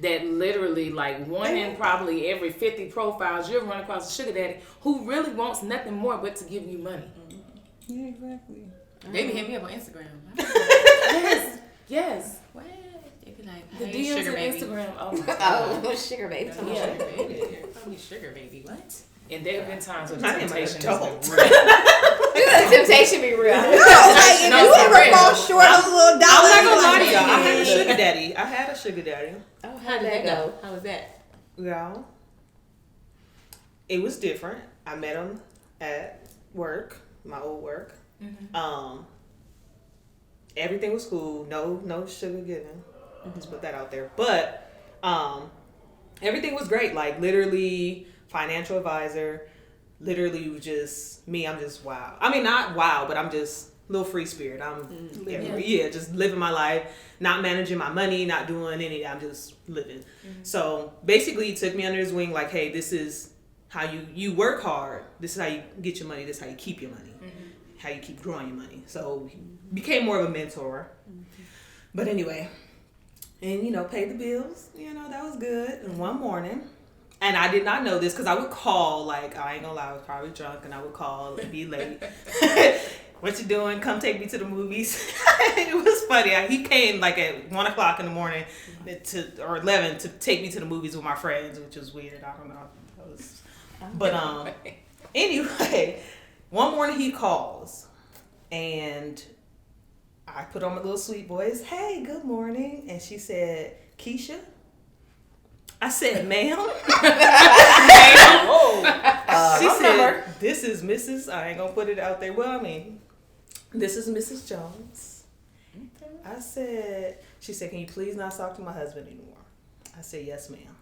that literally, like, one in probably every 50 profiles, you'll run across a sugar daddy who really wants nothing more but to give you money. Yeah, exactly. They be hitting me up on Instagram. Yes. What? They be like, The hey, DMs sugar on baby. Instagram. Oh my God. Oh, sugar baby. Yeah. Probably sugar baby. What? And there have been times when the I am an temptation adult. has been real. The temptation be real. No, like if No, you for ever real. fall short of a little dollar, I'm not gonna lie to like, y'all. I had a yeah. sugar daddy. I had a sugar daddy. Oh, How did that go? How was that? Y'all. It was different. I met him at work, my old work. Everything was cool. No sugar giving. Just put that out there. But everything was great. Like literally financial advisor. Literally was just me. I'm just wow. I mean not wow, but I'm just little free spirit. I'm just living my life, not managing my money, not doing any. I'm just living. So basically, he took me under his wing. Like, hey, this is how you work hard. This is how you get your money. This is how you keep your money. How you keep growing your money. So he became more of a mentor. But anyway, and paid the bills. That was good. And one morning, and I did not know this because I would call. Like I ain't gonna lie, I was probably drunk, and I would call and be late. What you doing? Come take me to the movies. It was funny. He came like at 1:00 in the morning or 11 to take me to the movies with my friends, which was weird. I don't know. But anyway, one morning he calls and I put on my little sweet voice. Hey, good morning. And she said, Keisha? I said, ma'am. She said, this is Mrs. I ain't gonna put it out there. Well, I mean, this is Mrs. Jones. I said, she said, can you please not talk to my husband anymore? I said, yes, ma'am.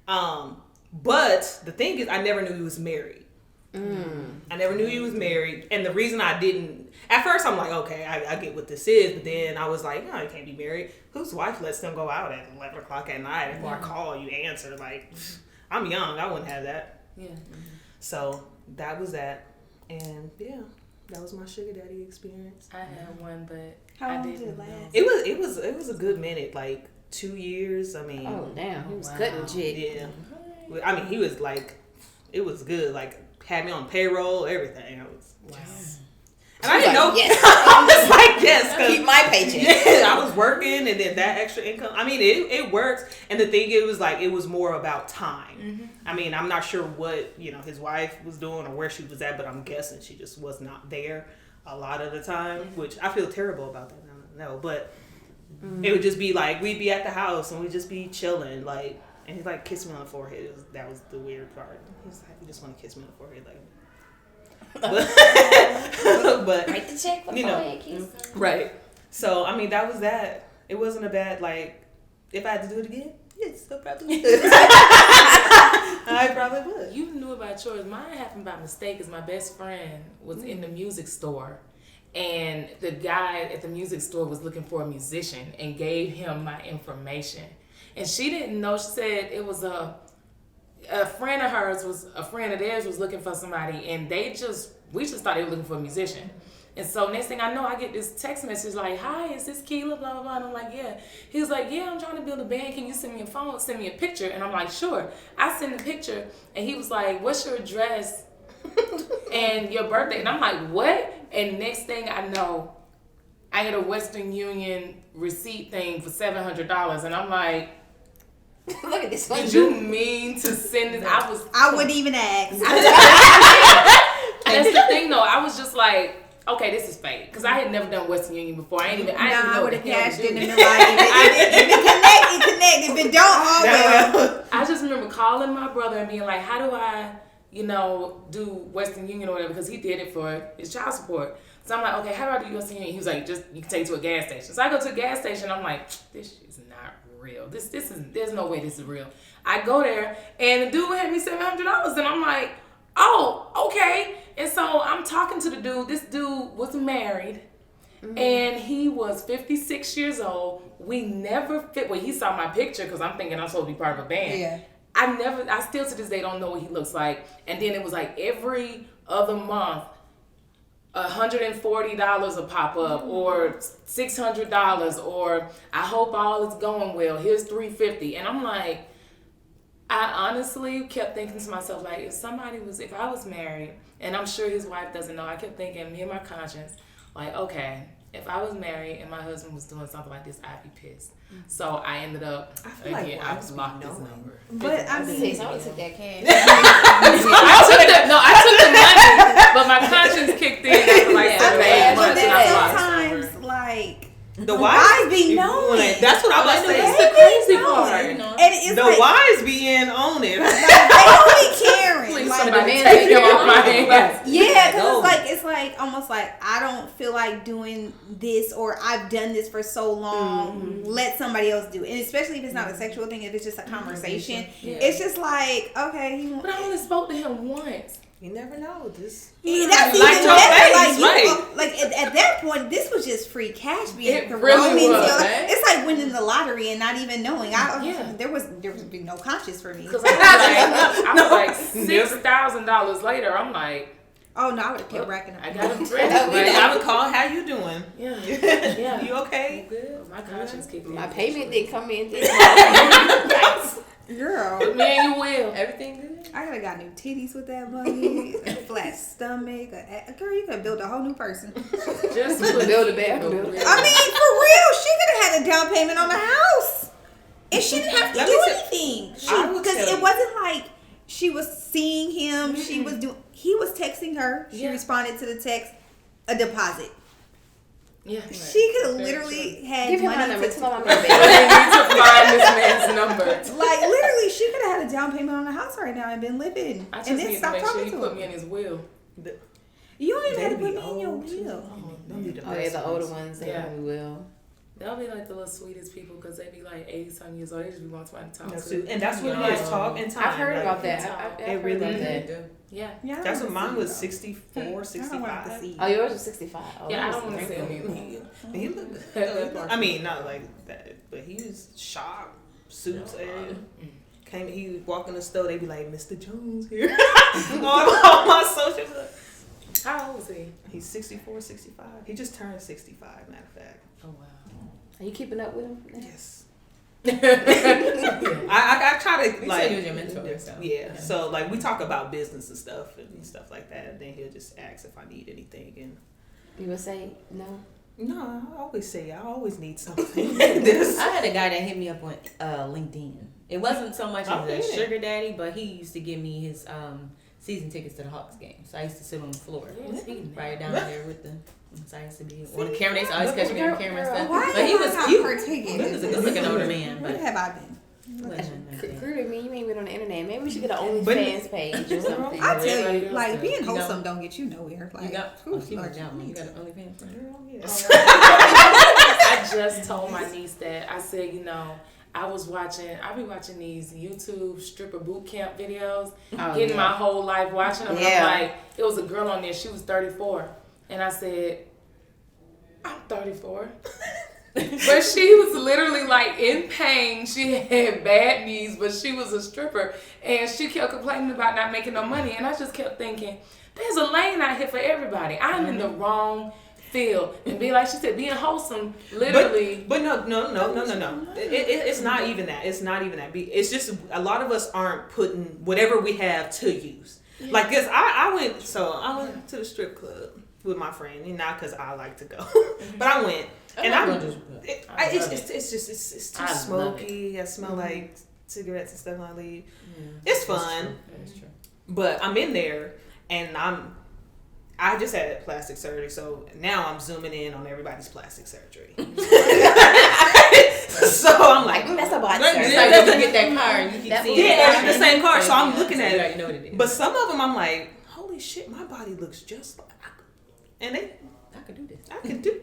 But the thing is, I never knew he was married. I never knew he was married. And the reason I didn't, at first I'm like, okay, I get what this is. But then I was like, no, you can't be married. Whose wife lets them go out at 11 o'clock at night? Before I call, you answer. Like, I'm young. I wouldn't have that. Yeah. So that was that. And yeah, that was my sugar daddy experience. I had one, but How I long did didn't it last? know. It was a good minute, like 2 years. I mean, Oh, damn. He was Wow. cutting jig. yeah. I mean, he was like, it was good. Like, had me on payroll, everything. I was, Wow. and I didn't know. Yes. I'm just like, yes. 'Cause Keep my paycheck. yeah, I was working, and then that extra income. I mean, it works. And the thing, it was more about time. I mean, I'm not sure what his wife was doing or where she was at, but I'm guessing she just was not there a lot of the time, which I feel terrible about that. I don't know, but it would just be like we'd be at the house and we'd just be chilling, like, and he'd like kiss me on the forehead. That was the weird part. He's like, you just want to kiss me on the forehead, like. But Write the check for forehead kiss. right. So I mean, that was that. It wasn't a bad, like, if I had to do it again, yes, I probably would. I probably would. You knew about yours. Mine happened by mistake because my best friend was in the music store. And the guy at the music store was looking for a musician and gave him my information. And she didn't know. She said it was a friend of hers a friend of theirs was looking for somebody, and we just thought they were looking for a musician. And so next thing I know, I get this text message like, hi, is this Keela, blah, blah, blah. And I'm like, yeah. He was like, yeah, I'm trying to build a band. Can you send me send me a picture? And I'm like, sure. I sent the picture, and he was like, what's your address and your birthday? And I'm like, what? And next thing I know, I get a Western Union receipt thing for $700. And I'm like, Look at this one. did you mean to send this? I wouldn't even ask. That's the thing, though. I was just like, okay, this is fake. Because I had never done Western Union before. I didn't I know would what have the hell to cashed do. it and been like, if it connect. If it don't, oh well. I just remember calling my brother and being like, how do I, do Western Union or whatever? Because he did it for his child support. So I'm like, okay, how do I do Western Union? He was like, you can take it to a gas station. So I go to a gas station. I'm like, this is not real. There's no way this is real. I go there and the dude had me $700 and I'm like, oh, okay. And so I'm talking to the dude. This dude was married and he was 56 years old. We never fit. Well, he saw my picture because I'm thinking I'm supposed to be part of a band. Yeah. I still to this day don't know what he looks like. And then it was like every other month, $140 a pop up, or $600, or I hope all is going well. Here's $350, and I'm like, I honestly kept thinking to myself, like, if I was married, and I'm sure his wife doesn't know, I kept thinking, me and my conscience, like, okay, if I was married and my husband was doing something like this, I'd be pissed. So I ended up, I feel like I blocked his number. But I mean, I would took that cash. I took the money, but my conscience kicked in after like 7 or 8 but months, and I then blocked his sometimes number. like The wives be knowing. That's what I was That's saying. the crazy part. And it's The like, wives be in on it. they don't be caring. Please, Like, somebody man take him take off my it. hands. yeah, Go. because it's like almost like I don't feel like doing this, or I've done this for so long. Let somebody else do it, and especially if it's not a sexual thing, if it's just a conversation, Yeah. it's just like, okay, you. But I only spoke to him once. You never know. This That's Like even your better. face, Like, right. like at that point, this was just free cash being It thrown really into was, your- right? It's like winning the lottery and not even knowing. Yeah. There was be no conscience for me. Because I was like $6,000 later, I'm like, Oh no, I would have kept racking up. I got him like, ready. I would call. How you doing? Yeah. You okay? Good. My conscience kicked in. My payment didn't come in this month. Girl, But man, you will. Everything good? I could have got new titties with that money, a flat stomach. Girl, you could build a whole new person. Just Build a bed. I mean, for real, she could have had a down payment on a house, and she didn't have to Let do me tell- anything. I will Because tell it you. wasn't like she was seeing him. She was doing. He was texting her. She Yeah. responded to the text. A deposit. Yeah. She could have Very literally had Give him my money number. to. Tell him I'm I in bed. need to find this man's number. Like literally, she could have had a down payment on a house right now and been living, I just and then need to stop make sure talking he to put him. me in his will. You don't even have to They put be me in your old, too. will. Them be the Oh yeah, best the older ones. ones. They Yeah. probably will. They'll be like the little sweetest people because they be like 80-something years old. They just be wanting somebody to talk No, to. too. And that's what it is. Talk and time. I've heard like, about that. time. I've It heard really about is. that. Yeah. Yeah, I don't That's what wanna mine see was you, 64, though. I don't want to 65. see. Oh, yours was 65. Oh, Yeah, I yours don't was want to see great. him either. He looked good. I mean, not like that, but he was sharp, suits. He would walk in the store, they'd be like, Mr. Jones here. on my social. How old is he? He's 64, 65. He just turned 65, matter of fact. Oh, wow. Are you keeping up with him? Yes. I try to You like said he was your mentor, so. yeah. So like we talk about business and stuff like that. And then he'll just ask if I need anything. And You would say no. no, I always say I always need something. This I had a guy that hit me up on LinkedIn. It wasn't so much as a Okay. sugar daddy, but he used to give me his season tickets to the Hawks game. So I used to sit on the floor, Yes, he right down there with the. So I used to be on the camera. They used to always catch me on the camera and stuff. Why But he am I was not cute. partaking? He was a good-looking older man, Where but have I been? wasn't like that. Recruited me. You ain't been on the internet. Maybe we should get an But- OnlyFans page or something. I tell Everybody you, else like does. being You got- wholesome don't get you nowhere. Like, You got. whew, Oh, she Lord, worked out one. You got Jesus. an OnlyFans. girl, yes. I just told my niece that. I said, I be watching these YouTube stripper boot camp videos, getting my whole life watching them. And Yeah. I'm like, it was a girl on there, she was 34. And I said, I'm 34. But she was literally like in pain. She had bad knees, but she was a stripper. And she kept complaining about not making no money. And I just kept thinking, there's a lane out here for everybody. I'm in the wrong field. And be like she said, being wholesome, literally. But no. It's not even that. It's not even that. It's just a lot of us aren't putting whatever we have to use. Yeah. Like, cause I went to the strip club with my friend, and not cause I like to go, but I went, and it's too smoky. I smell like cigarettes and stuff when I leave. It's fun. That's true. But I'm in there, and I just had plastic surgery, so now I'm zooming in on everybody's plastic surgery. So I'm like, that's a body It's surgery. like when you get that car and you keep That's seeing what- it. yeah, it's the same car, so I'm looking at So it. you know what it is. But some of them, I'm like, holy shit, my body looks just like, and I could do this. I can do,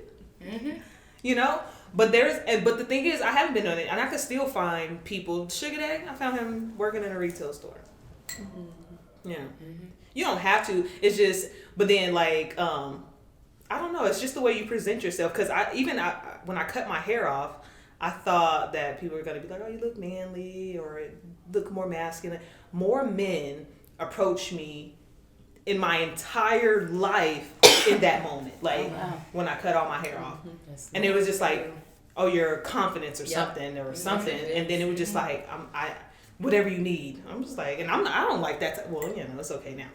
But but the thing is, I haven't been on it, and I can still find people. Sugar Daddy, I found him working in a retail store. Yeah, you don't have to. It's just, but then like, I don't know. It's just the way you present yourself. Because when I cut my hair off, I thought that people were gonna be like, "Oh, you look manly," or look more masculine. More men approach me in my entire life in that moment, like wow. when I cut all my hair off, That's and it was just like, oh, your confidence or Yep. something or something, and then it was just like, whatever you need. I'm just like, and I don't like that. Well, it's okay now.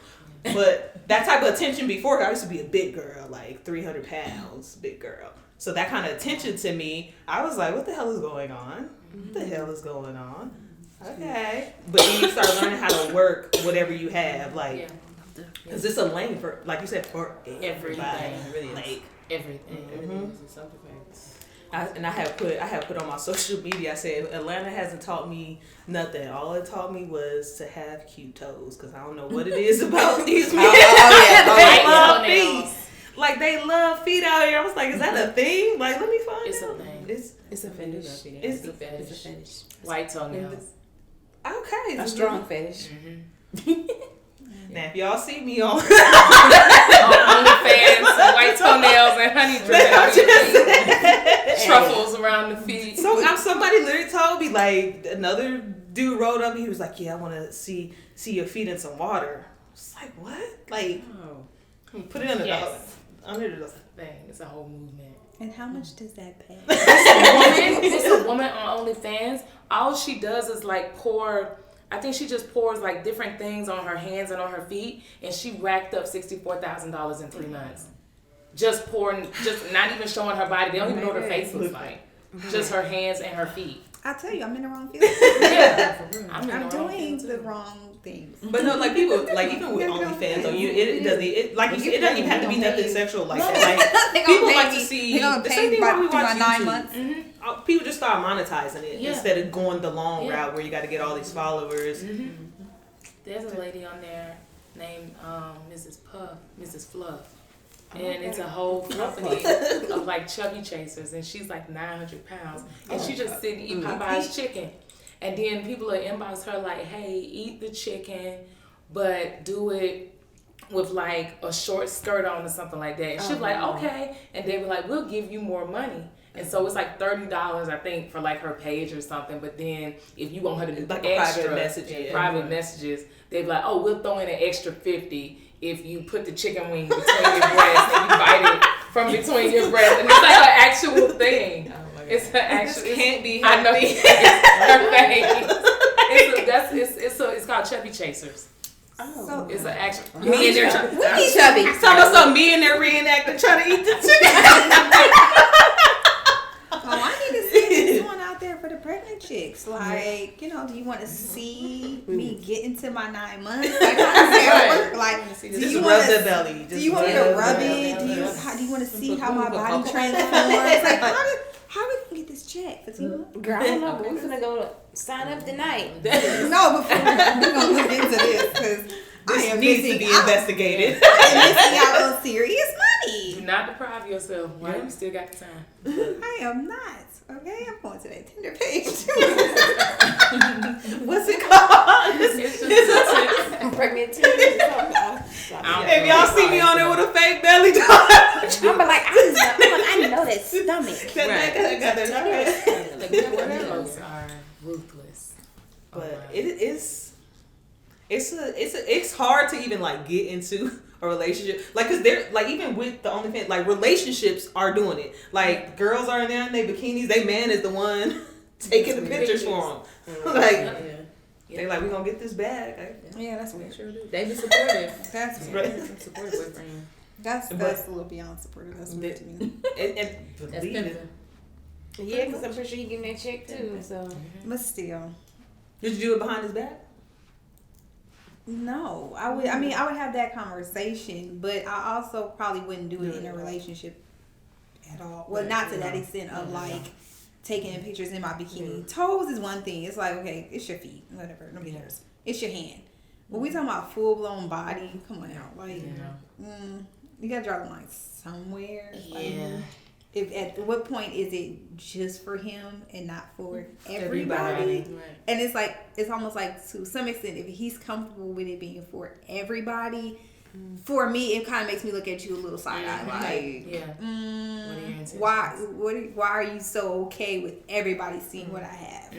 But that type of attention before, I used to be a big girl, like 300 pounds, big girl. So that kind of attention to me, I was like, what the hell is going on? What the hell is going on? Okay. But then you start learning how to work whatever you have, like, because it's a lane for, like you said, for everybody. Everything. Really, like, everything. I have put on my social media. I said Atlanta hasn't taught me nothing. All it taught me was to have cute toes, because I don't know what it is about these men. They love feet. Like, they love feet out here. I was like, is that a thing? Like, let me find It's out. a thing. It's a fetish. It's a fetish. It's a fetish. White toenails. okay. A strong fetish. Now, if y'all see me on OnlyFans, white toenails and honey drip, truffles around the feet. somebody literally told me, like, another dude rolled up and he was like, yeah, I want to see your feet in some water. It's like, what? Like, put it under the thing. It's a whole movement. And how much does that pay? It's a woman on OnlyFans. All she does is like pour. I think she just pours like different things on her hands and on her feet, and she racked up $64,000 in 3 months. Just pouring, just not even showing her body. They don't even know what her face looks like. Just her hands and her feet. I tell you, I'm in the wrong field. Yeah, I'm doing the wrong things. But no, like, people, like, even with OnlyFans, though, it doesn't even have to be nothing sexual like that. Like, people like to see the same thing when we watch YouTube. 9 months. People just start monetizing it Yeah. instead of going the long Yeah. route where you got to get all these followers. There's a lady on there named Mrs. Fluff. And it's a whole company of like chubby chasers, and she's like 900 pounds, and she just sitting eating Popeye's chicken. And then people will inbox her like, hey, eat the chicken, but do it with like a short skirt on or something like that. And she's like, okay. And they were like, we'll give you more money. And so it's like $30, I think, for like her page or something. But then if you want her to do like extra private messages, they're like, oh, we'll throw in an extra $50 if you put the chicken wing between your breasts and you bite it from between your breasts. And it's like an actual thing. It's an actual. This can't be I know. healthy. It's her face. It's called Chubby Chasers. So It's an actual. Me and their We need chubby. some me and their reenactor trying to eat the chicken. I need to see this one out there for the pregnant chicks. Like, do you want to see me get into my 9 months? Like, how does that work? Like, do Just you rub want the belly. Do you want me to rub it? Do you want to see how my body transforms? Like, how we can get this check, Fatima? Girl, I don't know, but we're gonna go sign up tonight. No, before we're gonna look into this because This needs to be investigated. I'm missing out on serious Do money. not deprive yourself. Right? You still got the time. I am not. Okay, I'm going to that Tinder page. What's it called? It's just Pregnant teens or something. If y'all see me on there with a fake belly dog, I'm like, I know that stomach. that got the nerve. Girls are ruthless. But it's hard to even like get into a relationship, like, cause they're like, even with the OnlyFans, like, relationships are doing it. Like, girls are in there in their bikinis, they man is the one taking the pictures for them. Like, they like, we gonna get this bag. Yeah, that's weird. Sure do. They be supportive. That's Right. weird. Supportive boyfriend. That's a little beyond supportive. That's weird to me. And That's believe it. pimping. Yeah, because I'm pretty sure you getting that check too. So But still, Did you do it behind his back? no. I would have that conversation, but I also probably wouldn't do it in a relationship at all. Well, not to that extent of like taking pictures in my bikini. Toes is one thing. It's like, okay, it's your feet, whatever. Nobody cares. It's your hand. When we talking about full blown body, come on now, like, you gotta draw the line somewhere. Like, at what point is it just for him and not for everybody? Right. And it's like, it's almost like, to some extent, if he's comfortable with it being for everybody, for me, it kind of makes me look at you a little side eye, like, Yeah. What are your intentions? why are you so okay with everybody seeing what I have,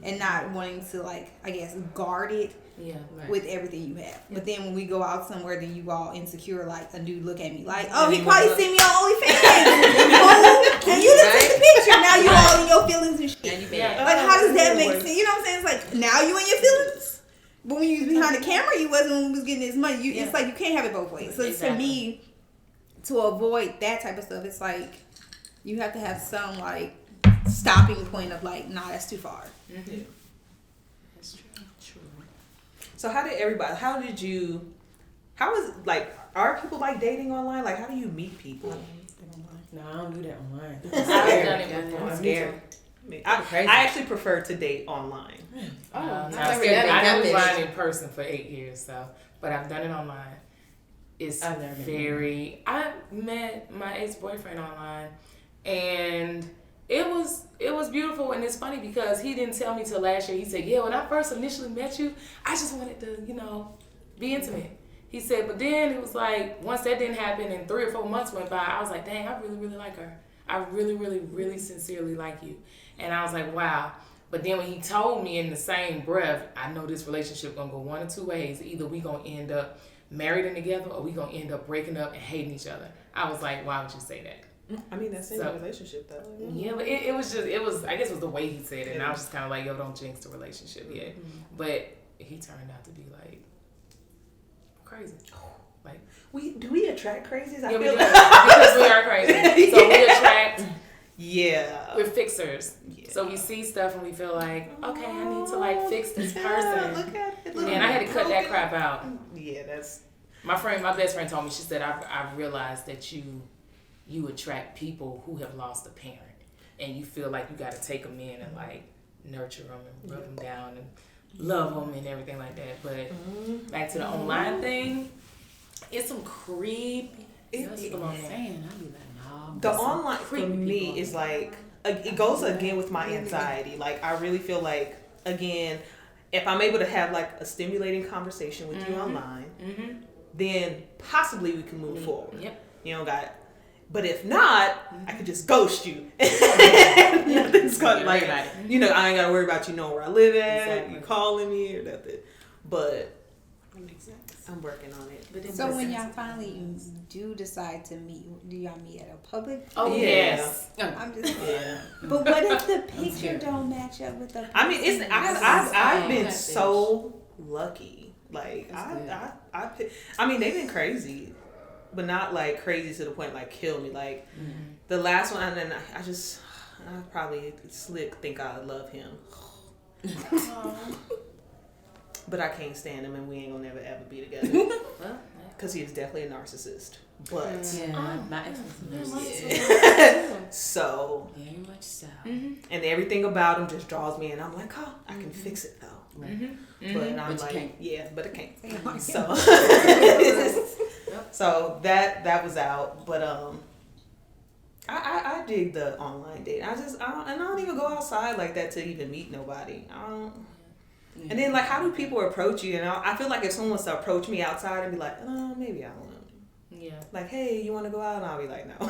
and not wanting to, like, I guess, guard it with everything you have? But then when we go out somewhere, then you all insecure, like a dude look at me like, oh, he probably seen me on OnlyFans. And you just took the picture. Now you all in your feelings and shit. Like, how does that make sense? You know what I'm saying? It's like, now you in your feelings. But when you was behind the camera, you wasn't when we was getting this money. It's like you can't have it both ways. So to me, to avoid that type of stuff, it's like you have to have some like stopping point of like, nah, that's too far. Mm-hmm. Yeah. That's true. So how is like, are people like dating online? Like, how do you meet people? No, I don't do that online. I've done it before. I'm scared. I actually prefer to date online. I was blind in person for 8 years, but I've done it online. It's very. I met my ex-boyfriend online, and it was beautiful. And it's funny because he didn't tell me till last year. He said, "Yeah, when I first initially met you, I just wanted to, be intimate." He said, but then it was like once that didn't happen, and 3 or 4 months went by, I was like, "Dang, I really, really like her. I really, really, really sincerely like you." And I was like, wow. But then when he told me in the same breath, I know this relationship gonna go one of two ways. Either we gonna end up married and together, or we gonna end up breaking up and hating each other. I was like, why would you say that? I mean, that's in a relationship though. Yeah, but it was I guess it was the way he said it. And I was just kind of like, yo, don't jinx the relationship yet. But he turned out to be like crazy. Like, do we attract crazies? I feel because we are crazy. So we attract. Yeah. We're fixers. Yeah. So we see stuff and we feel like, okay, I need to like fix this person. Look at it. And I had to cut that crap out. Yeah, that's my best friend told me, she said, I realized that you attract people who have lost a parent, and you feel like you got to take them in and like nurture them and rub them down and love them and everything like that. But back to the online thing, it's some creepy. That's what I'm saying. I be like, the online for me is like, it goes again with my anxiety. Like, I really feel like, again, if I'm able to have like a stimulating conversation with you online, then possibly we can move forward. Yep. You know, but if not, I could just ghost you. Nothing's going like, I ain't gotta worry about you knowing where I live at, you calling me or nothing. But I'm working on it. So when y'all finally do decide to meet, do y'all meet at a public? Oh yes. I'm just But what if the picture don't match up with the? I mean, I've been so lucky. Like I mean, they've been crazy, but not like crazy to the point like kill me. Like the last one, and then I probably slick think I love him. But I can't stand him, and we ain't gonna never ever be together. Because he is definitely a narcissist. But my ex was so very much so. And everything about him just draws me in. I'm like, oh, I can fix it though. But I'm like, but I can't. So so that was out. But I dig the online date. I don't even go outside like that to even meet nobody. I don't. And then, like, how do people approach you? I feel like if someone was to approach me outside and be like, oh, maybe I don't know. Yeah. Like, hey, you want to go out? And I'll be like, no. No.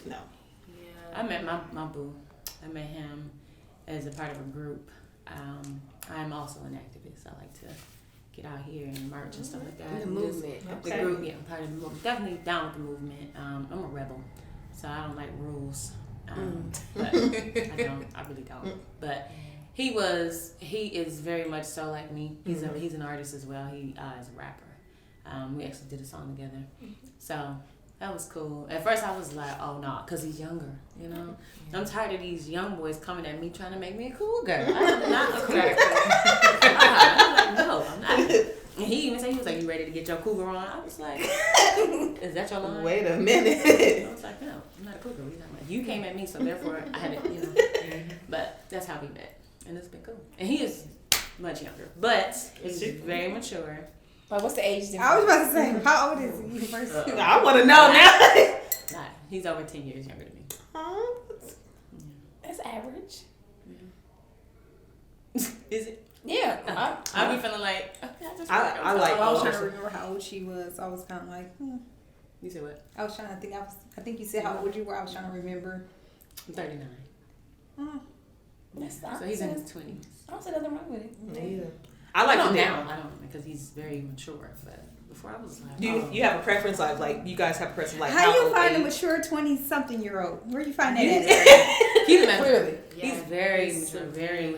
No. I met my boo. I met him as a part of a group. I'm also an activist. I like to get out here and march and stuff like that. The movement. The group, I'm part of the movement. Definitely down with the movement. I'm a rebel, so I don't like rules. But I really don't. But he is very much so like me. He's an artist as well. He is a rapper. We actually did a song together. So that was cool. At first I was like, oh no, because he's younger, I'm tired of these young boys coming at me trying to make me a cool girl. I'm not a cool girl. I'm like, no, I'm not. And he even said, he was like, you ready to get your cougar on? I was like, is that your line? Wait a minute. I was like, no, I'm not a cougar. You came at me, so therefore I had to, But that's how we met. And it's been cool. And he is much younger, but he's very mature. But what's the age difference? I was about to say, how old is he first? I want to know now. He's over 10 years younger than me. That's average. Is it? Yeah. I be feeling like, okay, I just I like I was trying old. to remember how old she was. I was kind of like, You said what? I was trying to think. I think you said how old you were. I was trying to remember. I'm 39. That's So he's in his 20s. I don't see nothing wrong with it. Yeah. I like him it now. I don't, because he's very mature. But before I was like, Do you have a preference like you guys have a preference like How you old find a age? mature 20-something-year-old? Where you find that at? He's a Clearly. He's very mature, very.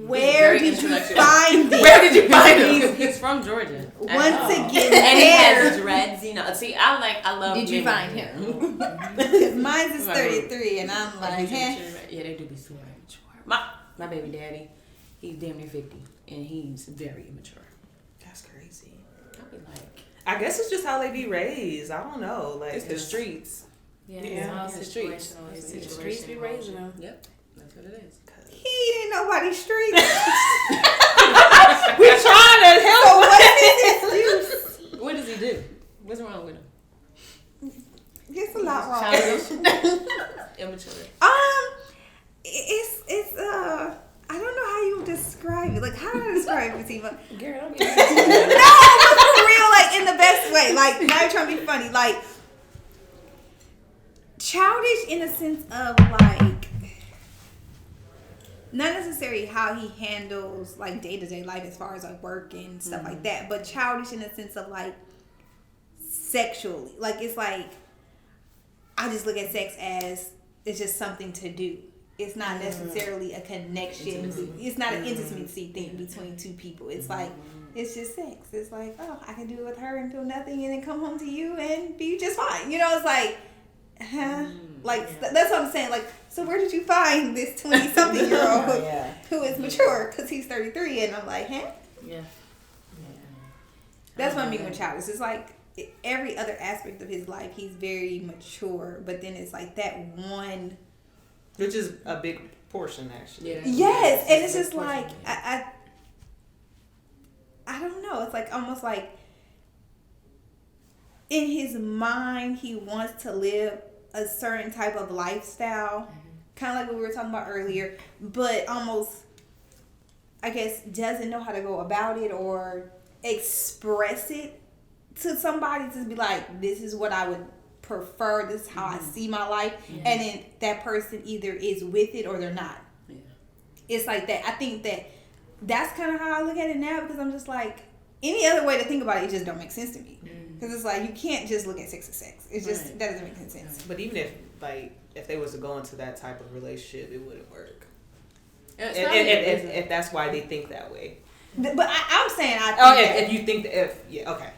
Where very did you intellectual. find it? Where did you find him? He's from Georgia. Once Oh. again, And he has there. dreads, you know. See, I love. Did you men. find him? Because mine is 33, and I'm Like, like, he's eh. mature. Yeah, they do be super mature. My baby daddy, he's damn near 50, and he's very immature. That's crazy. I'll be like, I guess it's just how they be raised. I don't know. Like it's the streets. Yeah, Yeah. it's all The streets. situational. It's The streets be raising them. Yep, that's what it is. He didn't nobody's street. We trying to help. So what is his excuse? What does he do? What's wrong with him? It's a lot wrong. Childish, immature. It's I don't know how you describe it. Like, how do I describe it, Fatima? Girl, don't be No, but for real, like in the best way. Like, not even trying to be funny. Like, childish in the sense of like, not necessarily how he handles like day to day life as far as like work and stuff like that, but childish in the sense of like sexually. Like, it's like I just look at sex as it's just something to do. It's not necessarily a connection. It's not an intimacy thing between two people. It's like, it's just sex. It's like, oh, I can do it with her and feel nothing and then come home to you and be just fine. You know, it's like, that's what I'm saying. Like, so where did you find this 20-something-year-old who is mature? Because he's 33 and I'm like, Yeah. That's what I mean with childish. It's like every other aspect of his life, he's very mature. But then it's like that one... Which is a big portion, actually. Yeah. Yes, and it's just like I don't know. It's like almost like in his mind he wants to live a certain type of lifestyle, kind of like what we were talking about earlier, but almost I guess doesn't know how to go about it or express it to somebody to be like, this is what I would prefer, this is how I see my life, and then that person either is with it or they're not. It's like that. I think that's kind of how I look at it now, because I'm just like, any other way to think about it just don't make sense to me, because it's like you can't just look at sex as sex. It's just that doesn't make any sense. But even if they was to go into that type of relationship, it wouldn't work. It's If that's why they think that way. But I'm saying I think if you think okay.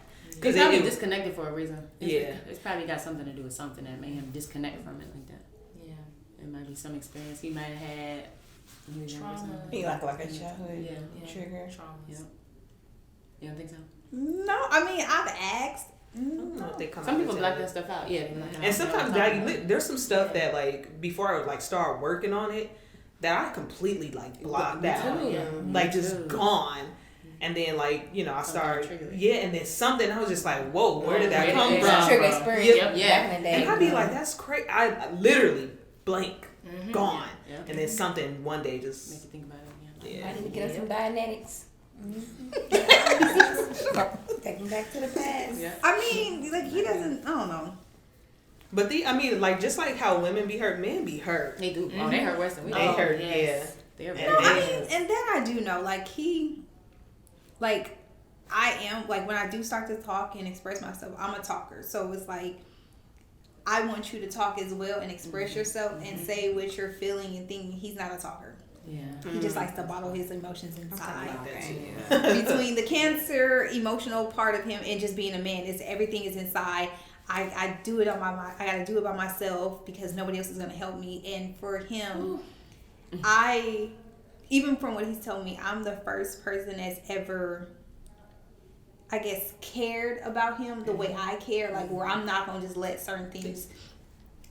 He's probably disconnected for a reason. Yeah. It's probably got something to do with something that made him disconnect from it like that. Yeah. It might be some experience he might have had. When he was younger or Trauma. something. Be like a childhood Yeah. trigger. Traumas. Yep. You don't think so? no. I mean, I've asked. I don't know if they come Some out people and block tell that stuff out. Yeah. And sometimes there's some stuff that like before I would like start working on it that I completely like blocked out, Yeah. like just gone. And then like I started and then something I was just like, whoa, where did that come from? Trigger experience. Yep. Back in the day. And I'd be like, that's crazy. I literally blank, gone. Yep. And then something one day just Make you think about it. I need to get us some Dianetics. Take them back to the past. Yeah. I mean, like he doesn't. I don't know. But like just like how women be hurt, men be hurt. They do. Oh, they hurt worse than we They do. hurt, yes. They're And No, I they- mean, and that I do know. Like I am like when I do start to talk and express myself, I'm a talker. So it's like I want you to talk as well and express yourself and say what you're feeling and thinking. He's not a talker. Yeah. He just likes to bottle his emotions inside. Like that too. Between the Cancer emotional part of him and just being a man, it's everything is inside. I do it on my mind. I got to do it by myself because nobody else is going to help me. And for him, even from what he's told me, I'm the first person that's ever, I guess, cared about him the way I care. Like where I'm not going to just let certain things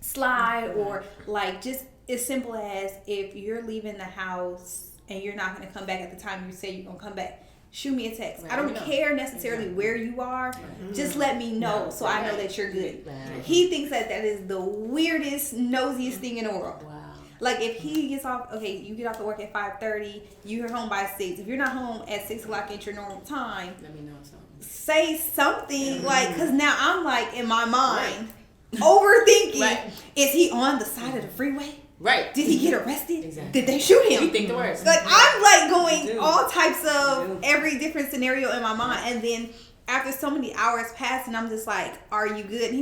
slide, or like just as simple as if you're leaving the house and you're not going to come back at the time you say you're going to come back, shoot me a text. I don't care necessarily where you are. Just let me know so I know that you're good. Right. He thinks that is the weirdest, nosiest thing in the world. Wow. Like if he gets off, okay, you get off to work at 5:30, you're home by 6. If you're not home at 6 o'clock at your normal time, Let me know something. say something like, because now I'm like in my mind overthinking. Right. Is he on the side of the freeway? Right. Did he get arrested? Exactly. Did they shoot him? You think the worst. Like I'm like going do. all types of every different scenario in my mind, and then after so many hours pass, and I'm just like, "Are you good?" And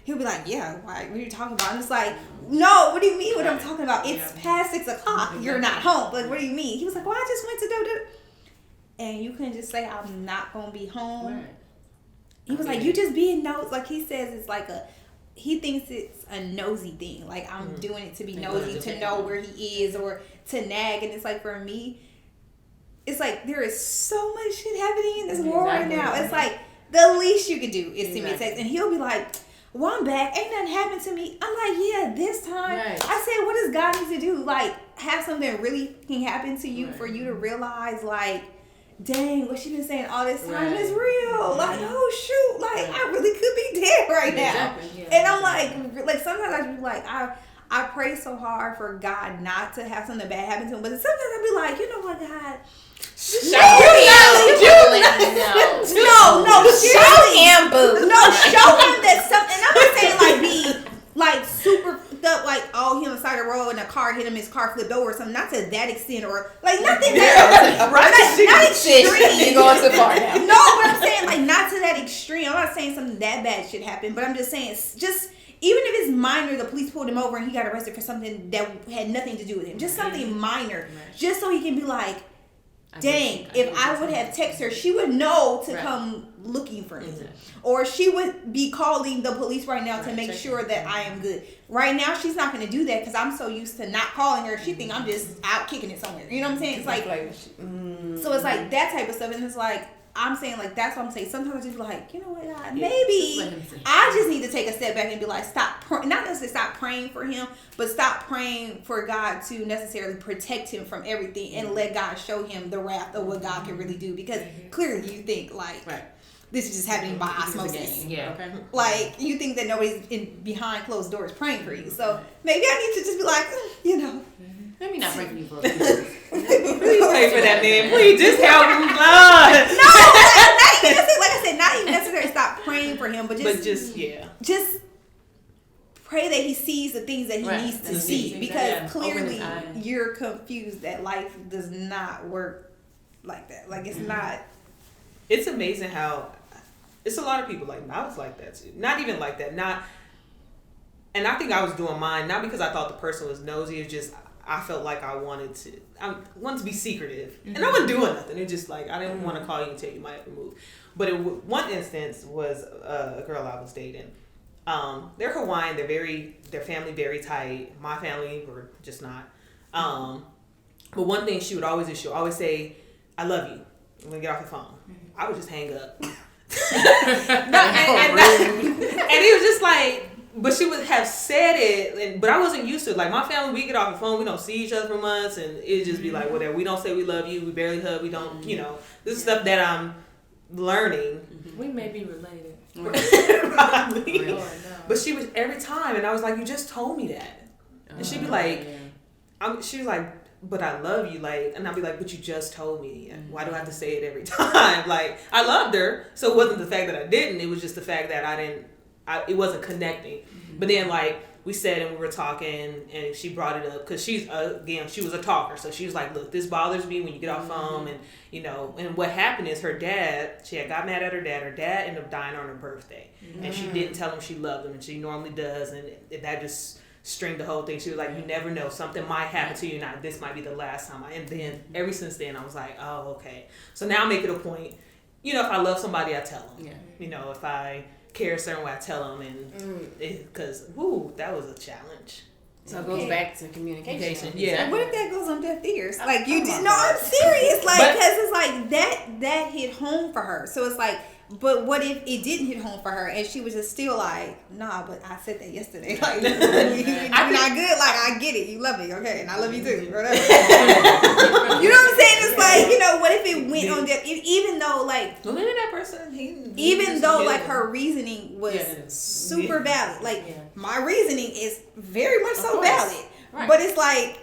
he'll be like, "Yeah, why? What are you talking about?" I'm just like, "No, what do you mean? What I'm talking about? It's past 6 o'clock. You're not home. Like, what do you mean?" He was like, "Well, I just went to do." And you couldn't just say, "I'm not gonna be home." Right. He was like, "You just being nosy." Like he says, it's like he thinks it's a nosy thing. Like I'm doing it to be nosy, to know where he is, or to nag. And it's like, for me, it's like there is so much shit happening in this world right now. It's like the least you can do is send me a text, and he'll be like, "Well, I'm back. Ain't nothing happened to me." I'm like, "Yeah, this time." Right. I said, "What does God need to do? Like have something really can happen to you for you to realize, like, dang, what she been saying all this time is real. Like, oh shoot, like I really could be dead right now." Exactly. And I'm like sometimes I be like, I pray so hard for God not to have something bad happen to him, but sometimes I be like, you know what, God, no, Show him, boo. no, show him that something. I'm not saying like be like super up, like he on the side of the road and a car hit him, his car flipped over or something. Not to that extent, or like nothing that not extreme. You're going too far now. No, but I'm saying like not to that extreme. I'm not saying something that bad should happen, but I'm just saying just even if it's minor, the police pulled him over and he got arrested for something that had nothing to do with him. Just something minor, just so he can be like, dang, if I would have texted her, she would know to come looking for me. Or she would be calling the police right now to make sure that I am good. Right now, she's not going to do that because I'm so used to not calling her. She think I'm just out kicking it somewhere. You know what I'm saying? It's like, so it's like that type of stuff. And it's like, I'm saying like, that's what I'm saying. Sometimes I just be like, you know what, God, maybe I just need to take a step back and be like, not necessarily stop praying for him, but stop praying for God to necessarily protect him from everything and let God show him the wrath of what God can really do. Because clearly you think like, this is just happening by osmosis. Yeah. Okay. Like you think that nobody's behind closed doors praying for you. So maybe I need to just be like, you know. Let me not pray for you for a Please pray for that man. Please just help him, God. No, not even, like I said, not even necessarily stop praying for him, but just pray that he sees the things that he needs to see. Because clearly you're confused that life does not work like that. Like it's not. It's amazing how it's a lot of people like I was like that too. Not even like that. And I think I was doing mine not because I thought the person was nosy. It's just I felt like I wanted to be secretive, and I wasn't doing nothing. It's just like I didn't want to call you and tell you might have to move. But one instance was a girl I was dating. They're Hawaiian. Their family very tight. My family were just not. But one thing she would always do, she would always say, "I love you." I'm gonna get off the phone. I would just hang up. And it was just like. But she would have said it, but I wasn't used to it. Like, my family, we get off the phone, we don't see each other for months, and it'd just be like, whatever. We don't say we love you, we barely hug, we don't, you know. This is stuff that I'm learning. We may be related. Probably. Oh, no. But she was, every time, and I was like, you just told me that. And she'd be like, she was like, but I love you, like, and I'd be like, but you just told me. Why do I have to say it every time? Like, I loved her, so it wasn't the fact that I didn't, it was just the fact that it wasn't connecting. But then like we said and we were talking and she brought it up because she was a talker, so she was like, look, this bothers me when you get off phone, and you know, and what happened is she had got mad at her dad ended up dying on her birthday, and she didn't tell him she loved him, and she normally does, and that just stringed the whole thing. She was like, you never know, something might happen to you, now this might be the last time. And then ever since then I was like, oh, okay. So now I make it a point, you know, if I love somebody I tell them, you know, if I care a certain way I tell them, and because that was a challenge. So it goes back to communication. Yeah. What if that goes on deaf ears? Like you did? No, I'm serious. Like because it's like that hit home for her. So it's like, but what if it didn't hit home for her and she was just still like, nah, but I said that yesterday. Like you're not good. Like I get it. You love me, okay, and I love you too. Whatever. You know what I'm saying? It's like, you know, what if it went on deaf? Even though like, well, maybe that person, even though like her reasoning was super valid. Like my reasoning is very much so valid. Right. But it's like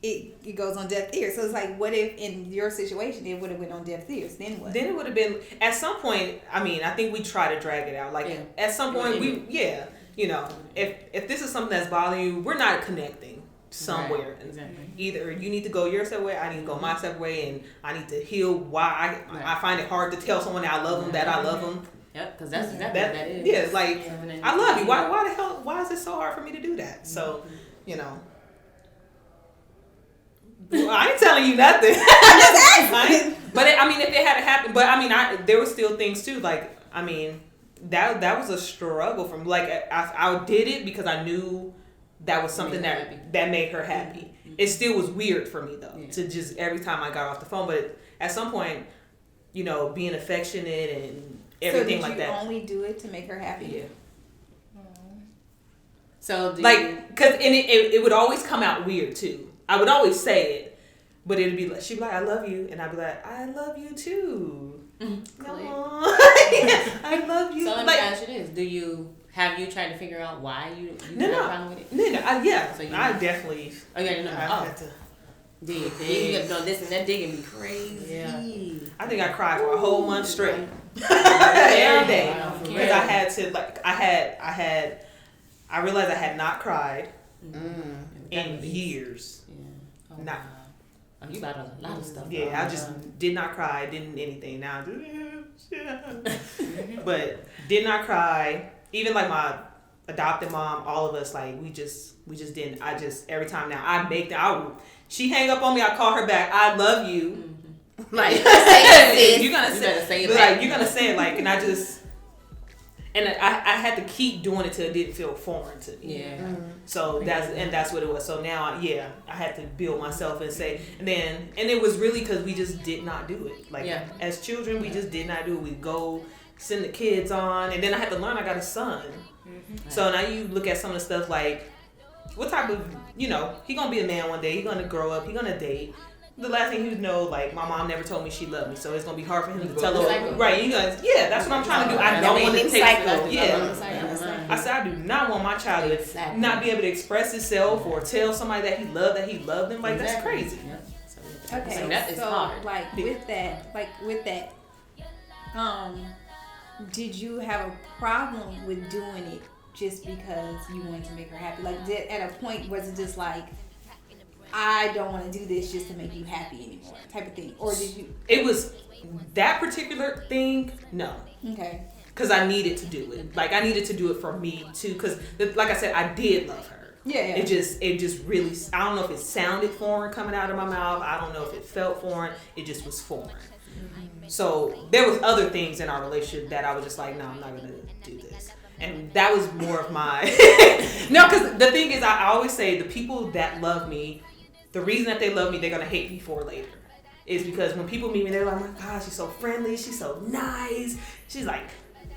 it goes on deaf ears. So it's like, what if in your situation it would have went on deaf ears? Then what? Then it would have been at some point. I mean, I think we try to drag it out. Like at some point, you know, if this is something that's bothering you, we're not connecting somewhere. Right. Exactly. Either you need to go your separate way, I need to go my separate way, and I need to heal why I find it hard to tell someone that I love them, that I love them. Yep, because that's exactly what that is. Yeah, like I love you. Why the hell? Why is it so hard for me to do that? So, you know. Well, I ain't telling you nothing. But I mean, if it had happened, but I mean, there were still things too. Like, I mean, that was a struggle from like I did it because I knew that was something that made her happy. It still was weird for me though to just every time I got off the phone. But at some point, you know, being affectionate and everything like that. So did you only do it to make her happy? Yeah. So because it would always come out weird too. I would always say it, but it'd be like she'd be like, "I love you," and I'd be like, "I love you too." I love you. So let me ask you this: have you tried to figure out why you had a problem with it? Yeah. So I definitely. Oh yeah, no. I had to dig. You got to know this and that digging be crazy. Yeah. I think I cried for a whole month straight. Every day. Because I had to I realized I had not cried in years. Yeah. Oh, Not. wow. Oh, you got a lot of stuff. Yeah, I just did not cry, didn't anything. Now but did not cry. Even like my adopted mom, all of us, like we just didn't. Every time now she hang up on me, I call her back, "I love you." Like you're gonna say it back. like you're gonna say it like, and I had to keep doing it till it didn't feel foreign to me. Yeah. So that's what it was. So now I had to build myself and say, and it was really because we just did not do it. Like as children, we just did not do it. We go send the kids on, and then I had to learn. I got a son, so now you look at some of the stuff like, what type of he gonna be a man one day. He gonna grow up. He gonna date. The last thing you know, like my mom never told me she loved me, so it's gonna be hard for him to tell her. Right? You guys, that's what I'm trying to do. I don't want to take cycle. I said I do not want my child to not be able to express himself or tell somebody that he loved them. Like that's crazy. Okay, so that is hard. Like with that, did you have a problem with doing it just because you wanted to make her happy? Like, at a point was it just like, I don't want to do this just to make you happy anymore, type of thing, or did you? It was that particular thing. No. Okay. Because I needed to do it. Like I needed to do it for me too. Because like I said, I did love her. Yeah. It just really. I don't know if it sounded foreign coming out of my mouth. I don't know if it felt foreign. It just was foreign. So there was other things in our relationship that I was just like, no, I'm not gonna do this. And that was more of my no. Because the thing is, I always say the people that love me. The reason that they love me, they're going to hate me for later. Is because when people meet me, they're like, oh my gosh, she's so friendly. She's so nice. She's like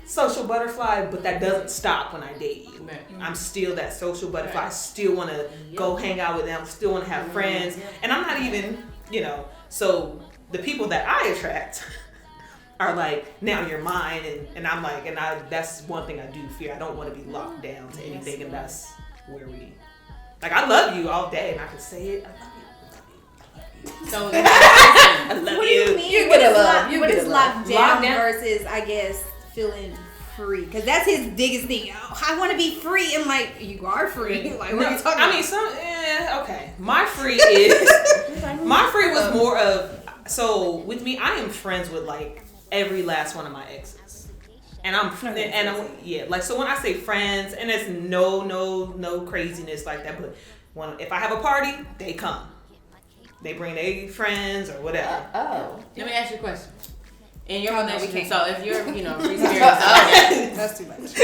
social butterfly. But that doesn't stop when I date you. I'm still that social butterfly. I still want to go hang out with them. Still want to have friends. And I'm not even, so the people that I attract are like, now you're mine. And I'm like, that's one thing I do fear. I don't want to be locked down to anything. And that's where we... Like, I love you all day, and I can say it. I love you. So, I love you. What do you mean? You get a love. What is locked down versus, I guess, feeling free? Because that's his biggest thing. Oh, I want to be free. And, like, you are free. Like, what are you talking about? Okay. My free was more of, so with me, I am friends with, like, every last one of my exes. And I'm like, so when I say friends, and it's no craziness like that, but if I have a party, they come. They bring their friends or whatever. Let me ask you a question. In your relationship, no, so if you're, experienced, that's too much.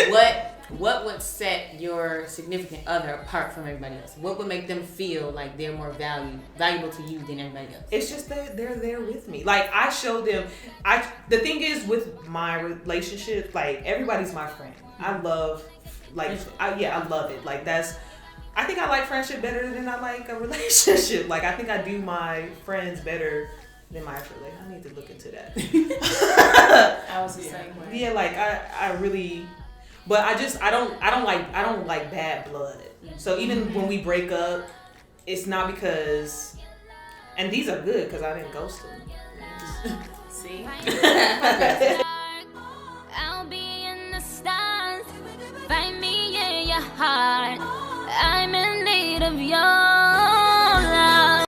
What would set your significant other apart from everybody else? What would make them feel like they're more valuable to you than everybody else? It's just that they're there with me. Like I show them. The thing is with my relationship, like everybody's my friend. I love, I love it. Like I think I like friendship better than I like a relationship. Like I think I do my friends better than my actual relationship. I need to look into that. I was the same way. Yeah, like I really. But I don't like bad blood. So even when we break up, it's not because, and these are good because I didn't ghost them. See?